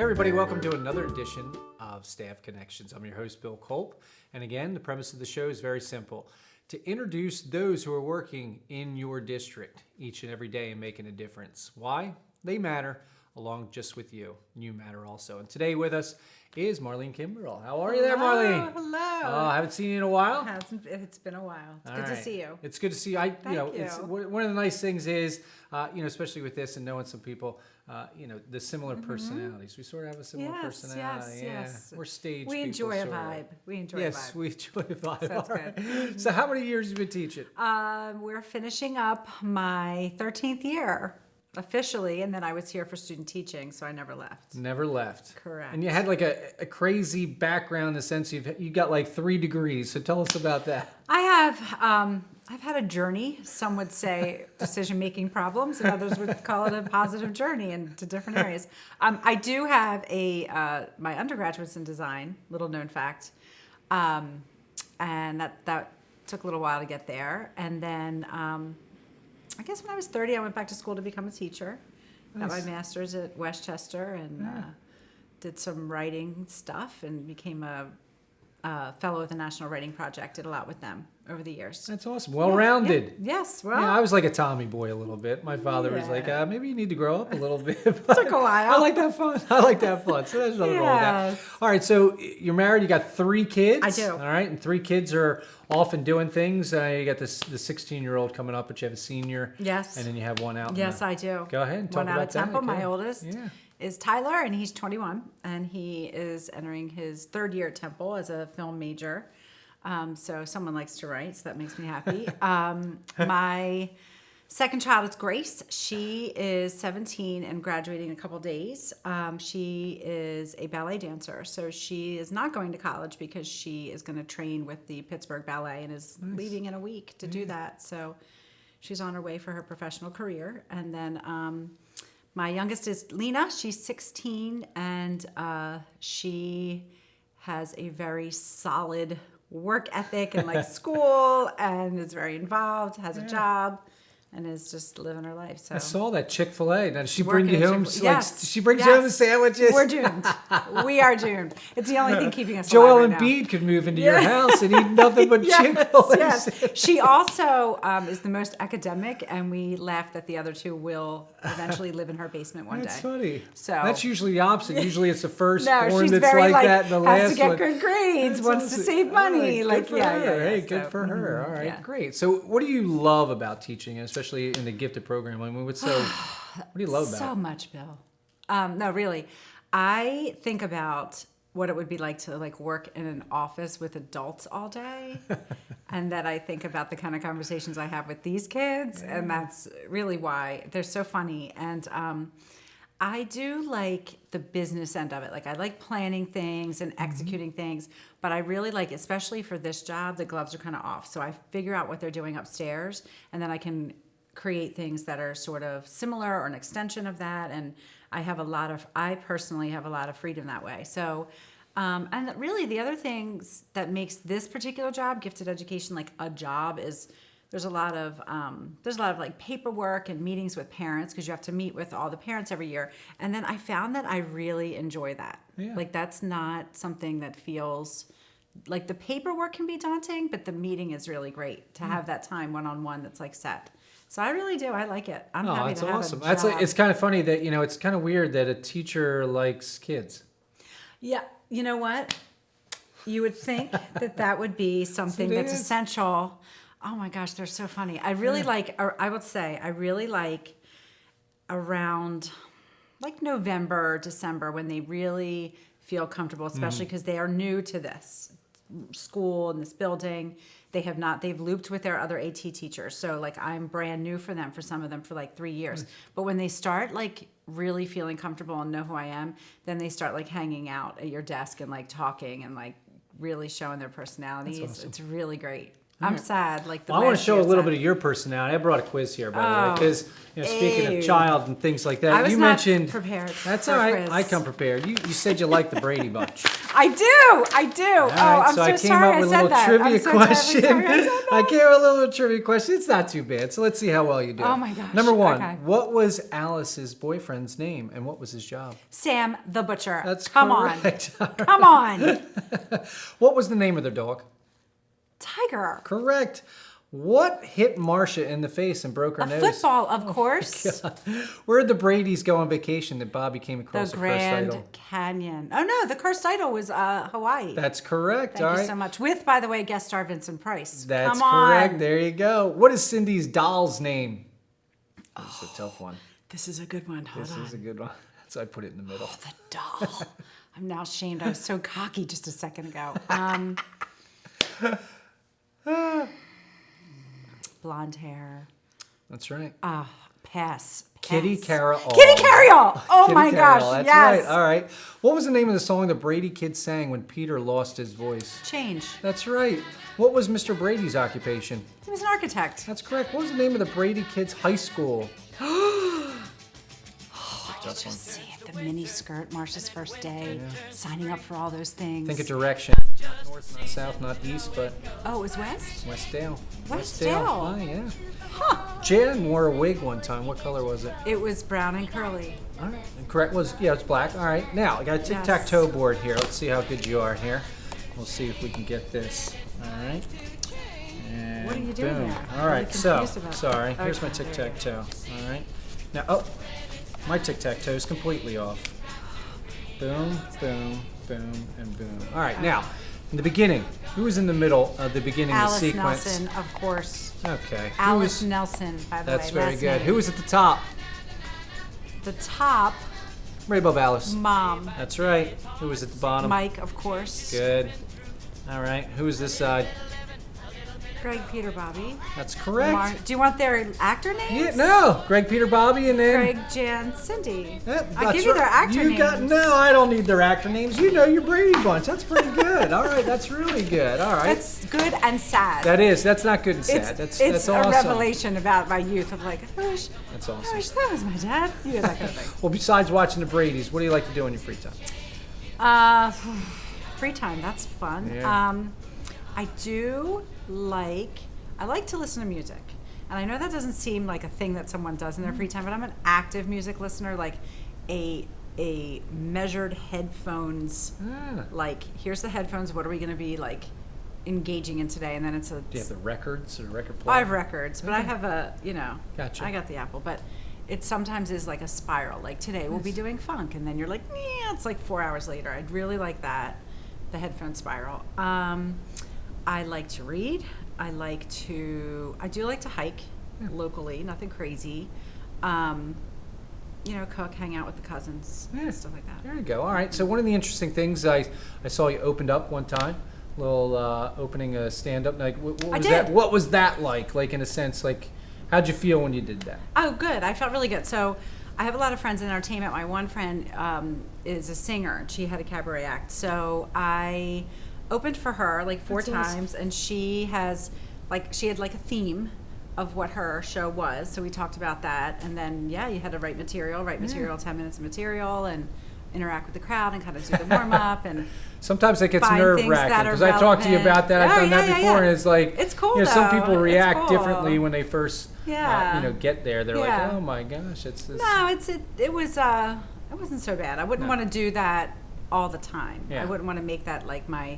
everybody, welcome to another edition of Staff Connections. I'm your host, Bill Culp, and again, the premise of the show is very simple: to introduce those who are working in your district each and every day and making a difference. Why? They matter, along just with you. You matter also. And today with us is Marlene Kimble. How are you there, Marlene? Hello. I haven't seen you in a while. It's been a while. It's All good right. to see you. It's good to see you. Thank you. It's one of the nice things is, especially with this and knowing some people, the similar personalities. We sort of have a similar personality. Yes. We're stage We people. enjoy a sort of. vibe. We enjoy a Yes, vibe. we enjoy a vibe. So that's All right. good. So how many years have you been teaching? We're finishing up my 13th year officially, and then I was here for student teaching, so I never left. Never left. Correct. And you had like a crazy background in the sense you got like 3 degrees. So tell us about that. I have. I've had a journey. Some would say decision-making problems, and others would call it a positive journey into different areas. I do have my undergraduate's in design, little known fact, and that took a little while to get there. And then I guess when I was 30, I went back to school to become a teacher. Got my master's at Westchester and did some writing stuff and became a fellow of the National Writing Project. Did a lot with them over the years. That's awesome. Well-rounded. Yeah. Yes. Well, Yeah, I was like a Tommy boy a little bit. My father was like, maybe you need to grow up a little bit. Took a while. I like that fun. So there's nothing wrong with that. Yes. All right, so you're married. You got 3 kids. I do. All right, and 3 kids are often doing things. You got the 16-year-old coming up, but you have a senior. Yes. And then you have one out. Yes, I do. Go ahead and talk one out about of Temple. that. My Okay. oldest Yeah. is Tyler, and he's 21, and he is entering his 3rd year at Temple as a film major. So someone likes to write, so that makes me happy. My second child is Grace. She is 17 and graduating in a couple days. She is a ballet dancer, so she is not going to college because she is going to train with the Pittsburgh Ballet and is leaving in a week to do that. So she's on her way for her professional career. And then my youngest is Lena. She's 16, and she has a very solid work ethic and like school and is very involved, has a job, and is just living her life. So I saw that Chick-fil-A. Now, does she Working bring you at home? Chick-fil-A. Yes. She brings you home the sandwiches. We're doomed. We are doomed. It's the only thing keeping us Joel alive right Embiid could move into your house and eat nothing but Chick-fil-A. Yes. She also is the most academic, and we laugh that the other 2 will eventually live in her basement one That's day. funny. So that's usually the opposite. Usually it's the first No, born she's that's very like that, and the has last to get one. good grades, That's wants awesome. to save money. All right, Like, good for yeah, her. yeah. Hey, So, good for her. All right, yeah. great. So, what do you love about teaching, and especially in the gifted program? I mean, what do you love about So it? much, Bill. No, really. I think about what it would be like to work in an office with adults all day, and that I think about the kind of conversations I have with these kids, and that's really why they're so funny. And I do like the business end of it. Like I like planning things and executing things, but I really like, especially for this job, the gloves are kind of off. So I figure out what they're doing upstairs, and then I can create things that are sort of similar or an extension of that. And I personally have a lot of freedom that way. So, and really the other things that makes this particular job, gifted education, like a job is there's a lot of like paperwork and meetings with parents because you have to meet with all the parents every year. And then I found that I really enjoy that. Yeah. Like that's not something that feels like the paperwork can be daunting, but the meeting is really great to have that time one-on-one that's like set. So I really do. I like it. I'm happy That's to have awesome. a job. It's kind of funny that it's kind of weird that a teacher likes kids. Yeah. You know what? You would think that would be something that's essential. Oh my gosh, they're so funny. I really I really like around like November, December when they really feel comfortable, especially because they are new to this school and this building. They've looped with their other AT teachers. So like I'm brand new for them, for some of them for like 3 years. But when they start like really feeling comfortable and know who I am, then they start like hanging out at your desk and like talking and like really showing their personality. That's awesome. It's really great. I'm sad. Like I want to show a little bit of your personality. I brought a quiz here, by the way, because speaking of child and things like that, I was you not mentioned prepared. That's for all a right. quiz. I come prepared. You said you like the Brady Bunch. I do. All Oh, right, I'm so I came sorry up with a I said little that. trivia I'm so terribly question. sorry I said that. I came up with a little trivia question. It's not too bad. So let's see how well you do. Oh my gosh, Number one, okay. what was Alice's boyfriend's name and what was his job? Sam the Butcher. That's Come correct. on. Come on. What was the name of their dog? Tiger. Correct. What hit Marcia in the face and broke her A nose? football, of course. Where did the Bradys go on vacation that Bobby came across The the first Grand idol? Canyon. Oh no, the cursed idol was Hawaii. That's correct. Thank All you right. so much. With, by the way, guest star Vincent Price. That's Come correct. on. There you go. What is Cindy's doll's name? That's a tough one. This is a good one. Hold This on. is a good one. So I put it in the middle. The doll. I'm now ashamed. I was so cocky just a second ago. Blonde hair. That's right. Pass. Kitty Pass. Carol. Kitty Carriol. Oh Kitty my Carol, gosh. That's Yes. right. All right. What was the name of the song the Brady kids sang when Peter lost his voice? Change. That's right. What was Mr. Brady's occupation? He was an architect. That's correct. What was the name of the Brady kids' high school? Just see it. The mini skirt, Marcia's first day, signing up for all those things. Think of direction. Not north, not south, not east, but Oh, it was West? Westdale. Westdale. Oh, yeah. Jan wore a wig one time. What color was it? It was brown and curly. All right. And correct was, yeah, it's black. All right. Now, I got a tic-tac-toe board here. Let's see how good you are here. We'll see if we can get this. All right. And What are you doing boom. there? All I'm right. So, confused about- sorry. Here's Okay, my there you go. tic-tac-toe. All right. Now, oh, my tic-tac-toe is completely off. Boom, boom, boom, and boom. All right. Now, in the beginning, who was in the middle of the beginning of the Alice sequence? Nelson, of course. Okay. Who Alice was- Nelson, by the way. That's very last good. name. Who was at the top? The top? Right above Alice. Mom. That's right. Who was at the bottom? Mike, of course. Good. All right. Who was this side? Greg, Peter, Bobby. That's correct. Do you want their actor names? Yeah, no. Greg, Peter, Bobby, and then. Greg, Jan, Cindy. Yep, I that's give you their right. actor You names. got no. I don't need their actor names. You know your Brady Bunch. That's pretty good. All right. That's really good. All right. That's good and sad. That is. That's not good and sad. it's That's a awesome. revelation about my youth of like, I wish, That's I awesome. wish that was my dad. You know, that kind of thing. Well, besides watching the Bradys, what do you like to do in your free time? Free time, that's fun. Yeah. I like to listen to music. And I know that doesn't seem like a thing that someone does in their free time, but I'm an active music listener, like a measured headphones, like here's the headphones, what are we gonna be like engaging in today? And then it's a Do you have the records or record player? 5 records, but I have a, Gotcha. I got the Apple, but it sometimes is like a spiral. Like today we'll be doing funk, and then you're like, yeah, it's like 4 hours later. I'd really like that, the headphone spiral. I like to read. I do like to hike locally, nothing crazy. Cook, hang out with the cousins, stuff like that. There you go. All right. So one of the interesting things I saw you opened up one time, little opening a stand-up. Like, what was did. that? What was that like? Like in a sense, like, how'd you feel when you did that? Oh, good. I felt really good. So I have a lot of friends in entertainment. My one friend is a singer, and she had a cabaret act. So I opened for her like 4 That's awesome. times, and she had like a theme of what her show was. So we talked about that, and then you had to write material, 10 minutes of material, and interact with the crowd and kind of do the warm up and. Sometimes it gets Find things nerve-wracking that are because I've talked to you about that. I've relevant. done that Yeah, before, yeah. and it's like It's cool, some though. people It's react cool. differently when they first Yeah. get there. They're Yeah. like, oh my gosh, it's this. No, it wasn't so bad. I wouldn't want to do that all the time. Yeah. I wouldn't want to make that like my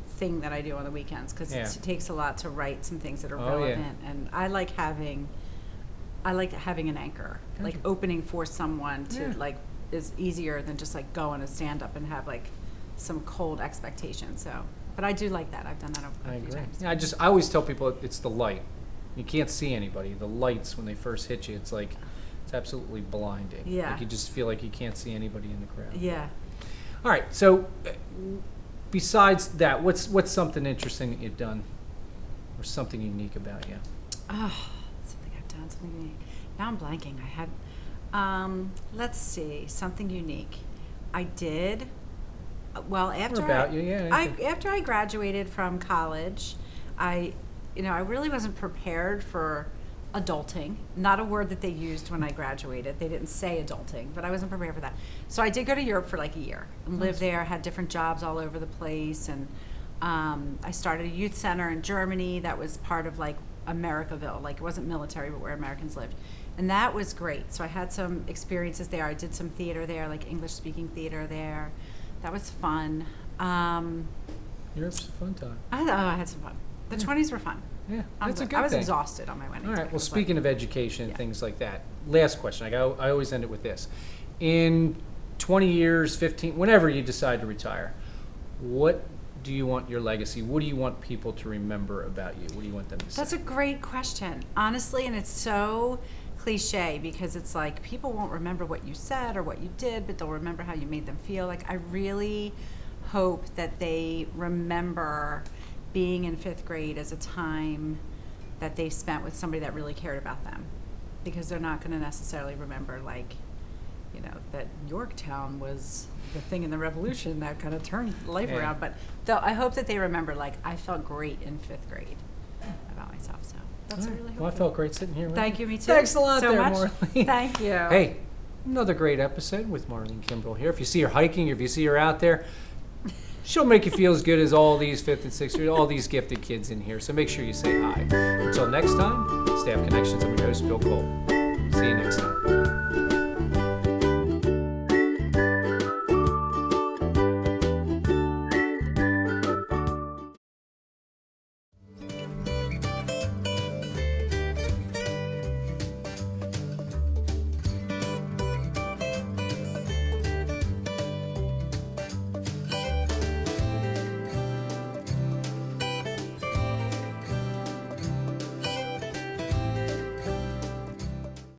thing that I do on the weekends because Yeah. it takes a lot to write some things that are Oh, yeah. relevant, and I like having an anchor, like Gotcha. opening for someone to Yeah. like is easier than just like go on a stand up and have like some cold expectations. So, but I do like that. I've done that I a few agree. times. Yeah, I always tell people it's the light. You can't see anybody. The lights when they first hit you, it's like it's absolutely blinding. Yeah. Like you just feel like you can't see anybody in the crowd. Yeah. All right. So, besides that, what's something interesting that you've done, or something unique about you? Oh, something I've done, something unique. Now I'm blanking. I had, let's see, something unique. I did, well, after about you, yeah, anything. after I graduated from college, I really wasn't prepared for adulting, not a word that they used when I graduated. They didn't say adulting, but I wasn't prepared for that. So I did go to Europe for like a year and lived there, had different jobs all over the place. And I started a youth center in Germany that was part of like Americaville. Like it wasn't military, but where Americans lived. And that was great. So I had some experiences there. I did some theater there, like English speaking theater there. That was fun. Europe's a fun time. I had some fun. The 20s were fun. Yeah, that's a good thing. I was exhausted on my wedding All day. right. It Well, was speaking like, of education and yeah. things like that, last question. I always end it with this. In 20 years, 15, whenever you decide to retire, what do you want your legacy? What do you want people to remember about you? What do you want them to say? That's a great question, honestly, and it's so cliche because it's like people won't remember what you said or what you did, but they'll remember how you made them feel. Like I really hope that they remember being in 5th grade as a time that they spent with somebody that really cared about them, because they're not going to necessarily remember like, you know, that Yorktown was the thing in the revolution that kind of turned life Yeah. around. But I hope that they remember like I felt great in 5th grade about myself. So that's All what I right. really Well, I hope. felt great sitting here with Thank you. you, me too. Thanks a lot so there, much. Marlene. Thank you. Hey, another great episode with Marlene Kimble here. If you see her hiking, or if you see her out there, she'll make you feel as good as all these 5th and 6th grade, all these gifted kids in here. So make sure you say hi. Until next time, Staff Connections. I'm your host, Bill Cole. See you next time.